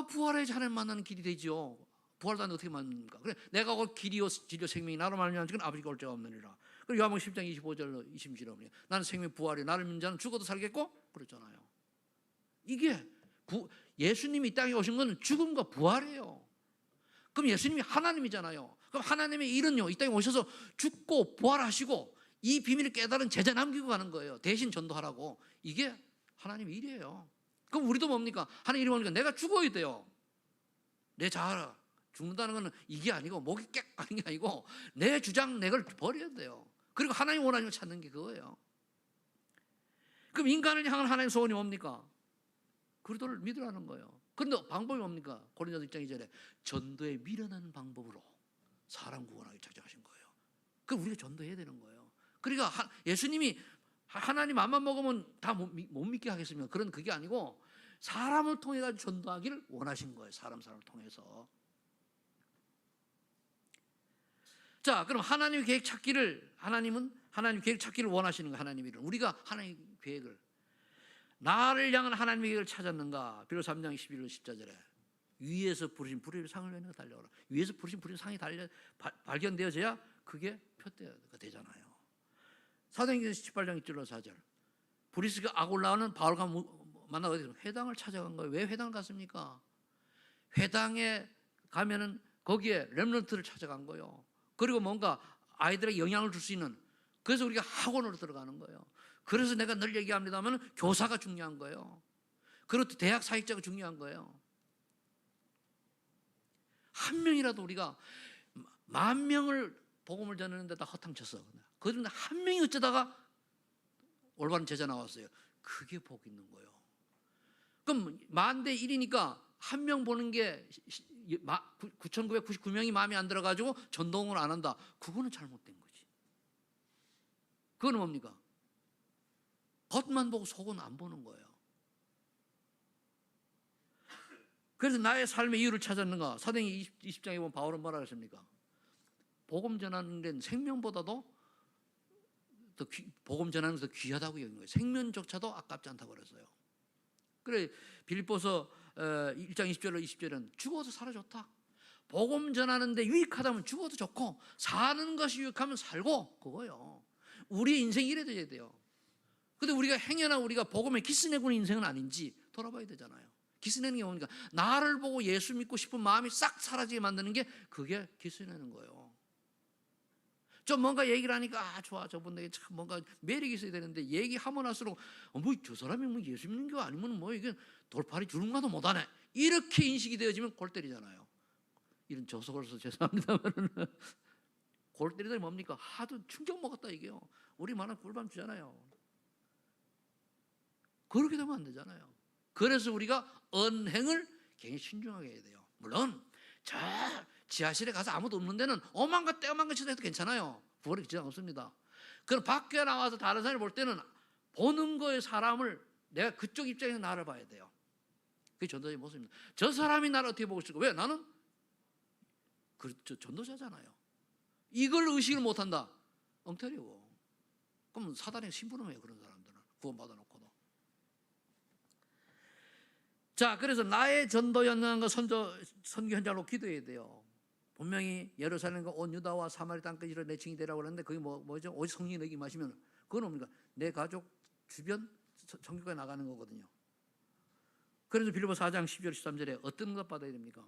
부활해야지 하나님 만나는 길이 되죠. 부활도 안 돼 어떻게 만납니까? 그래 내가 곧 길이요 진리요 생명이 나로 말미암아 지금 아버지가 올 자가 없느니라. 그리고 요한복음 10장 25절 26절 나는 생명 부활이 나를 믿는 자는 죽어도 살겠고 그랬잖아요. 이게 예수님이 이 땅에 오신 건 죽음과 부활이에요. 그럼 예수님이 하나님이잖아요. 그럼 하나님의 일은요 이 땅에 오셔서 죽고 부활하시고 이 비밀을 깨달은 제자 남기고 가는 거예요. 대신 전도하라고. 이게 하나님의 일이에요. 그럼 우리도 뭡니까? 하나님 이름 오니까 내가 죽어야 돼요. 내 자아라. 죽는다는 것은 이게 아니고 목이 깨 하는 게 아니고 내 주장 내 걸 버려야 돼요. 그리고 하나님 원하는 걸 찾는 게 그거예요. 그럼 인간을 향한 하나님의 소원이 뭡니까? 그리스도를 믿으라는 거예요. 그런데 방법이 뭡니까? 고린도서 1장 2절에 전도에 미련한 방법으로 사람 구원하기 작정하신 거예요. 그럼 우리가 전도해야 되는 거예요. 그러니까 예수님이 하나님 맘만 먹으면 다 못 믿게 하겠습니까? 그런 그게 아니고 사람을 통해 가지고 전도하기를 원하신 거예요. 사람을 통해서. 자, 그럼 하나님의 계획 찾기를 하나님은 하나님 계획 찾기를 원하시는 거예요. 하나님이 우리가 하나님의 계획을 나를 향한 하나님의 계획을 찾았는가? 빌립보 3장 11절 14절에 위에서 부르신 불의 상을 외는 달려오라. 위에서 부르신 불의 상이 발견되어져야 그게 표대가 되잖아요. 사도행전 18장 1절로 4절 브리스가 아굴라는 바울과 만나고 회당을 찾아간 거예요. 왜 회당을 갔습니까? 회당에 가면은 거기에 렘넌트를 찾아간 거예요. 그리고 뭔가 아이들에게 영향을 줄 수 있는 그래서 우리가 학원으로 들어가는 거예요. 그래서 내가 늘 얘기합니다만 교사가 중요한 거예요. 그것도 대학 사역자가 중요한 거예요. 한 명이라도 우리가 10,000명을 복음을 전하는 데다 허탕쳤어. 그런데 한 명이 어쩌다가 올바른 제자 나왔어요. 그게 복 있는 거예요. 그럼 10,000대 1이니까 한 명 보는 게 9,999명이 마음에 안 들어가지고 전도를 안 한다. 그거는 잘못된 거지. 그거는 뭡니까? 겉만 보고 속은 안 보는 거예요. 그래서 나의 삶의 이유를 찾았는가? 사도행전 20장에 보면 바울은 뭐라 하십니까? 복음 전하는 데는 생명보다도 더 복음 전하는 게 더 귀하다고 여긴 거예요. 생명조차도 아깝지 않다고 그랬어요. 그래 빌립보서 1장 20절로 20절은 죽어도 살아 좋다. 복음 전하는데 유익하다면 죽어도 좋고 사는 것이 유익하면 살고 그거요. 우리의 인생이 이래 돼야 돼요. 근데 우리가 행여나 우리가 복음에 기스내고는 인생은 아닌지 돌아봐야 되잖아요. 기스내는 게 뭡니까? 나를 보고 예수 믿고 싶은 마음이 싹 사라지게 만드는 게 그게 기스내는 거예요. 좀 뭔가 얘기를 하니까 좋아 저분에게 참 뭔가 매력이 있어야 되는데 얘기하면 할수록 뭐 저 사람이 뭐 예수 믿는 거 아니면 뭐 이게 돌팔이 주름가도 못하네 이렇게 인식이 되어지면 골 때리잖아요. 이런 저속을 써서 죄송합니다만 골 때리더니 뭡니까? 하도 충격 먹었다 이게요. 우리 만화 꿀밤 주잖아요. 그렇게 되면 안 되잖아요. 그래서 우리가 언행을 굉장히 신중하게 해야 돼요. 물론 저 지하실에 가서 아무도 없는 데는 오만 것 떼어만 것 해도 괜찮아요. 구원에 지장 없습니다. 그럼 밖에 나와서 다른 사람을 볼 때는 보는 거에 사람을 내가 그쪽 입장에서 나를 봐야 돼요. 그게 전도자의 모습입니다. 저 사람이 나를 어떻게 보고 있을까? 왜? 나는 전도자잖아요. 이걸 의식을 못한다. 엉터리고. 그럼 사단의 심부름이에요. 그런 사람들은 구원받아놓고도. 자, 그래서 나의 전도 연장과 선교 현장으로 기도해야 돼요. 분명히 예루살렘과 온 유다와 사마리 땅까지로 내 증인이 되라고 그러는데 그게 뭐죠? 오직 성령이 너에게 임하시면 그건 뭡니까? 내 가족 주변 선교에 나가는 거거든요. 그래서 빌립보 4장 12절 13절에 어떤 것 받아야 됩니까?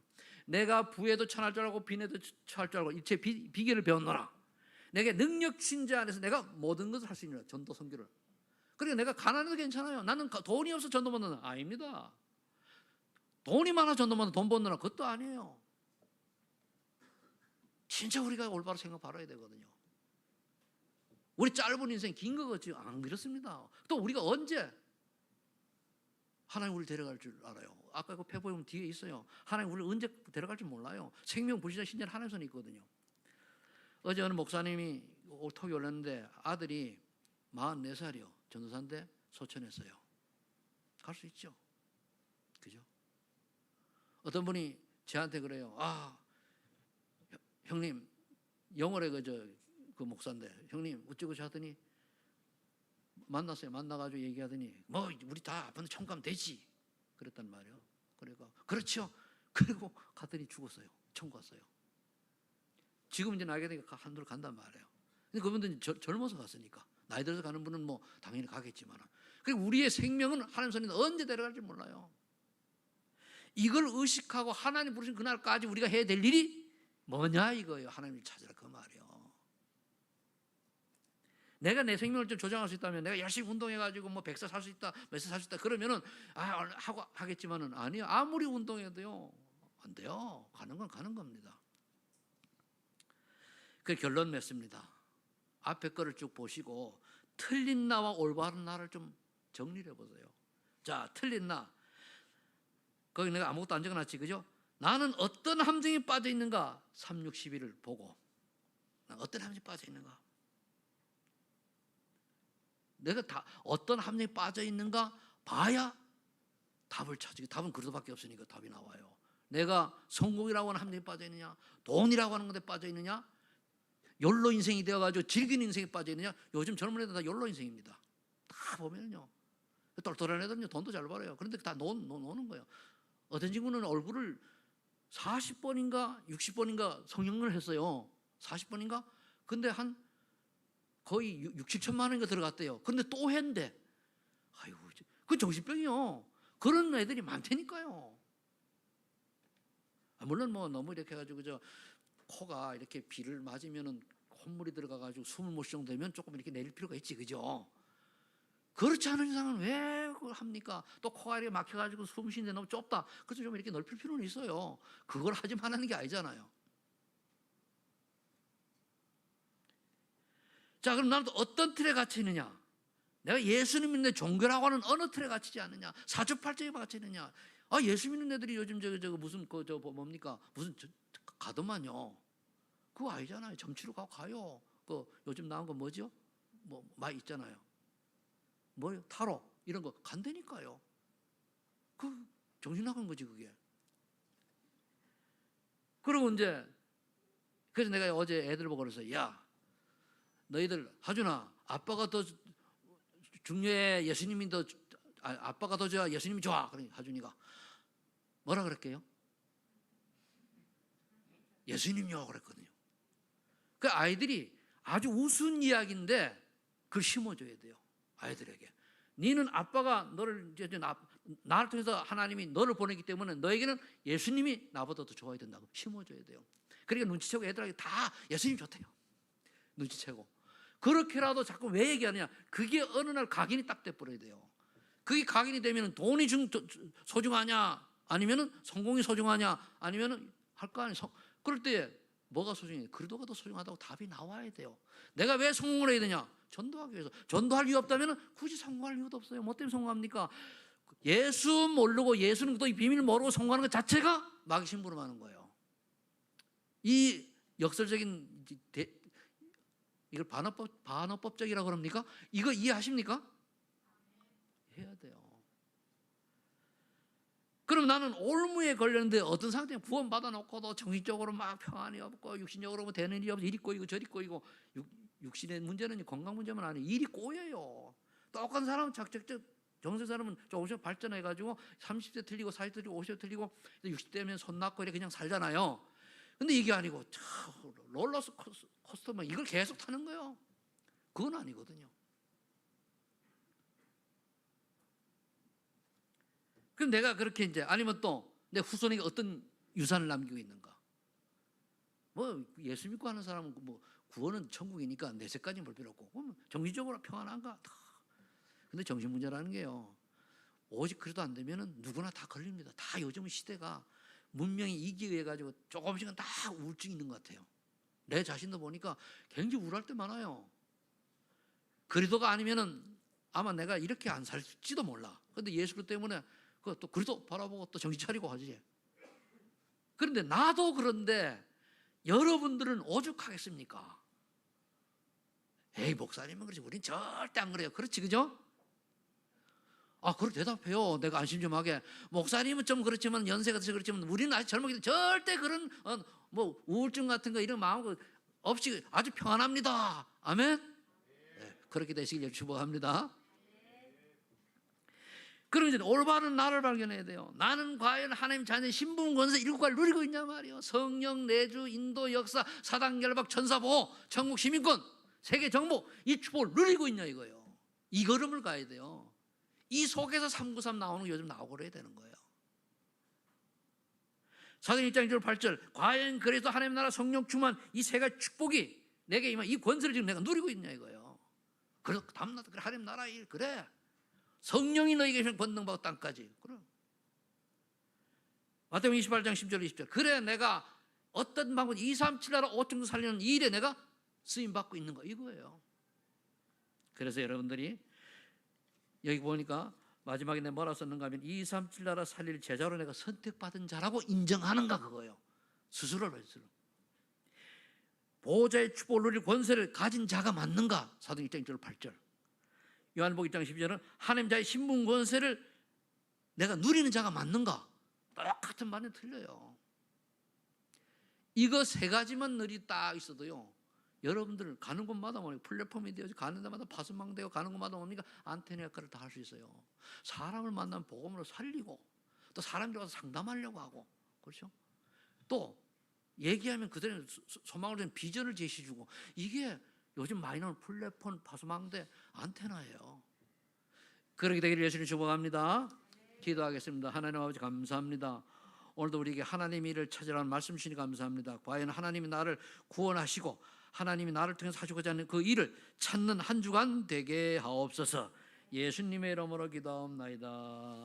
내가 부에도 처할 줄 알고 빈에도 처할 줄 알고 일체 비결을 배웠노라. 내게 능력 신자 안에서 내가 모든 것을 할 수 있느라. 전도 선교를. 그러니까 내가 가난해도 괜찮아요. 나는 돈이 없어 전도 받는 아닙니다. 돈이 많아 전도 받는 돈 버느라 그것도 아니에요. 진짜 우리가 올바로 생각 바라야 되거든요. 우리 짧은 인생 긴 거 같지 안 그렇습니다. 또 우리가 언제 하나님 우리를 데려갈 줄 알아요. 아까 그 페보임 뒤에 있어요. 하나님 우리를 언제 데려갈 줄 몰라요. 생명 불시자 신전 하나님 손에 있거든요. 어제 어느 목사님이 톡이 올렸는데 아들이 44살이요. 전도사인데 소천했어요. 갈 수 있죠. 그죠? 어떤 분이 저한테 그래요. 형님 영월에 그 목사인데 형님 어쩌고 하더니 만났어요. 만나가지고 얘기하더니 뭐 우리 다 아픈 천국 가면 되지 그랬단 말이에요. 그러니까 그렇죠. 그리고 갔더니 죽었어요. 천국 갔어요. 지금 이제 나이가 되니까 한도로 간단 말이에요. 근데 그분들은 젊어서 갔으니까 나이 들어서 가는 분은 뭐 당연히 가겠지만 그리고 우리의 생명은 하나님 손에 언제 데려갈지 몰라요. 이걸 의식하고 하나님 부르신 그날까지 우리가 해야 될 일이 뭐냐 이거예요. 하나님을 찾으라 그 말이에요. 내가 내 생명을 좀 조정할 수 있다면 내가 열심히 운동해가지고 뭐 100살 살 수 있다, 몇 살 살 수 있다 그러면은 하고 하겠지만은 아니요. 아무리 운동해도요 안 돼요. 가는 건 가는 겁니다. 그 결론 맺습니다. 앞에 거를 쭉 보시고 틀린 나와 올바른 나를 좀 정리를 해보세요. 자, 틀린 나. 거기 내가 아무것도 안 적어놨지, 그죠? 나는 어떤 함정에 빠져 있는가? 3, 6, 11을 보고 어떤 함정에 빠져 있는가? 내가 어떤 함정에 빠져 있는가 봐야 답을 찾지. 답은 그것밖에 없으니까 답이 나와요. 내가 성공이라고 하는 함정에 빠져 있느냐, 돈이라고 하는 것에 빠져 있느냐, 욜로 인생이 되어가지고 즐기는 인생에 빠져 있느냐. 요즘 젊은 애들 다 욜로 인생입니다. 다 보면요 똘똘한 애들은요 돈도 잘 벌어요. 그런데 다 노는 거예요. 어떤 친구는 얼굴을 40번인가 60번인가 성형을 했어요. 40번인가? 근데 한 거의 6, 7천만 원인가 들어갔대요. 근데 또 했는데 아이고 그 정신병이요. 그런 애들이 많다니까요. 물론 뭐 너무 이렇게 해가지고 코가 이렇게 비를 맞으면은 콧물이 들어가가지고 숨을 못 쉬게 되면 조금 이렇게 내릴 필요가 있지, 그죠? 그렇지 않은 이상은 왜 그걸 합니까? 또 코가 이렇게 막혀가지고 숨 쉬는데 너무 좁다. 그래서 좀 이렇게 넓힐 필요는 있어요. 그걸 하지 말라는 게 아니잖아요. 자, 그럼 나는 또 어떤 틀에 갇혀 있느냐? 내가 예수 믿는 종교라고 하는 어느 틀에 갇히지 않느냐? 사주팔자에 갇혀 있느냐? 아, 예수 믿는 애들이 요즘 저거 무슨 뭡니까? 무슨 가더만요. 그거 아니잖아요. 점치러 가요. 그 요즘 나온 거 뭐죠? 뭐 많이 있잖아요. 뭐요? 타로 이런 거 간다니까요. 그 정신 나간 거지 그게. 그리고 이제 그래서 내가 어제 애들 보고 그래서 야, 너희들 하준아, 아빠가 더 중요해, 예수님이 더 아빠가 더 좋아, 예수님이 좋아. 그러니 하준이가 뭐라 그랬게요? 예수님요 그랬거든요. 그 아이들이 아주 우스운 이야기인데 그걸 심어줘야 돼요. 아이들에게. 너는 아빠가 너를 이제 나를 통해서 하나님이 너를 보내기 때문에 너에게는 예수님이 나보다 더 좋아야 된다고 심어줘야 돼요. 그러니까 눈치채고 애들에게 다 예수님 좋대요. 눈치채고. 그렇게라도 자꾸 왜 얘기하느냐? 그게 어느 날 각인이 딱 돼버려야 돼요. 그게 각인이 되면 돈이 소중하냐? 아니면 성공이 소중하냐? 아니면 할 거 아니에요. 그럴 때 뭐가 소중해? 그리도가 더 소중하다고 답이 나와야 돼요. 내가 왜 성공을 해야 되냐? 전도하기 위해서. 전도할 이유 없다면 굳이 성공할 이유도 없어요. 뭐 때문에 성공합니까? 예수 모르고 예수는 또 이 비밀을 모르고 성공하는 것 자체가 마귀 심부름하는 거예요. 이 역설적인 이걸 반어법적이라고 그럽니까? 이거 이해하십니까? 해야 돼요. 그럼 나는 올무에 걸렸는데 어떤 상태에 구원 받아놓고도 정신적으로 막 평안이 없고 육신적으로 뭐 되는 일이 없고 일이 꼬이고 저리 꼬이고 육신의 문제는 건강 문제만 아니에요. 일이 꼬여요. 똑같은 사람은 착착착 정세 사람은 조금씩 발전해가지고 30대 틀리고 40대 틀리고 50대 틀리고 60대면 손 놨고 이렇게 그냥 살잖아요. 근데 이게 아니고 롤러코스터 이걸 계속 타는 거예요. 그건 아니거든요. 그럼 내가 그렇게 이제 아니면 또 내 후손에게 어떤 유산을 남기고 있는가? 뭐 예수 믿고 하는 사람은 뭐 구원은 천국이니까 내세까지 볼 필요 없고 그럼 정신적으로 평안한가? 근데 정신 문제라는 게요. 오직 그래도 안 되면은 누구나 다 걸립니다. 다 요즘 시대가 문명이 이기해 가지고 조금씩은 다 우울증 있는 것 같아요. 내 자신도 보니까 굉장히 우울할 때 많아요. 그리도가 아니면은 아마 내가 이렇게 안 살지도 몰라. 근데 예수 때문에 또 그리도 바라보고 또 정신 차리고 하지. 그런데 나도 그런데 여러분들은 오죽하겠습니까? 에이, 목사님은 그렇지. 우린 절대 안 그래요. 그렇지, 그죠? 아, 그렇게 대답해요. 내가 안심 좀 하게. 목사님은 좀 그렇지만 연세가 드셔 그렇지만 우리는 아직 젊었기 때문에 절대 그런 뭐 우울증 같은 거 이런 마음 없이 아주 평안합니다. 아멘? 네, 그렇게 되시길 축복합니다. 그럼 이제 올바른 나를 발견해야 돼요. 나는 과연 하나님 자녀의 신분 권세 일국가를 누리고 있냐 말이에요. 성령 내주 인도 역사 사단 결박 천사보호 천국 시민권 세계 정복 이 축복을 누리고 있냐 이거예요. 이 걸음을 가야 돼요. 이 속에서 393 나오는 게 요즘 나오고 그래야 되는 거예요. 사도행 1장 1절 8절 과연 그래서 하나님 나라 성령 충만 이 세 가지 축복이 내게 임한 이 권세를 지금 내가 누리고 있냐 이거예요. 그래서 다음날 그래 하나님 나라 일 그래 성령이 너에게 권능받고 땅까지 그래. 마태복음 28장 10절 20절 그래 내가 어떤 방법 237 나라 5층도 살리는 이 일에 내가 쓰임받고 있는 거 이거예요. 그래서 여러분들이 여기 보니까 마지막에 내가 뭐라 썼는가 하면 237 나라 살릴 제자로 내가 선택받은 자라고 인정하는가 그거예요. 스스로를 보호자의 축복을 누릴 권세를 가진 자가 맞는가? 사도행 1장 1절 8절 요한복음 1장 12절은 하나님 자의 신분 권세를 내가 누리는 자가 맞는가? 똑같은 말은 틀려요. 이거 세 가지만 늘이 딱 있어도요. 여러분들 가는 곳마다 플랫폼이 되어서 가는 데마다 파수망되고 가는 곳마다 오니까 안테나 역할을 다 할 수 있어요. 사람을 만나면 복음으로 살리고 또 사람들 와서 상담하려고 하고 그렇죠? 또 얘기하면 그들은 소망을 준 비전을 제시해주고 이게 요즘 많이 나오는 플랫폼 파수망대 안테나예요. 그렇게 되기를 예수님 축복합니다. 기도하겠습니다. 하나님 아버지 감사합니다. 오늘도 우리에게 하나님의 일을 찾으라는 말씀 주시니 감사합니다. 과연 하나님이 나를 구원하시고 하나님이 나를 통해서 하시고자 하는 그 일을 찾는 한 주간 되게 하옵소서. 예수님의 이름으로 기도하옵나이다.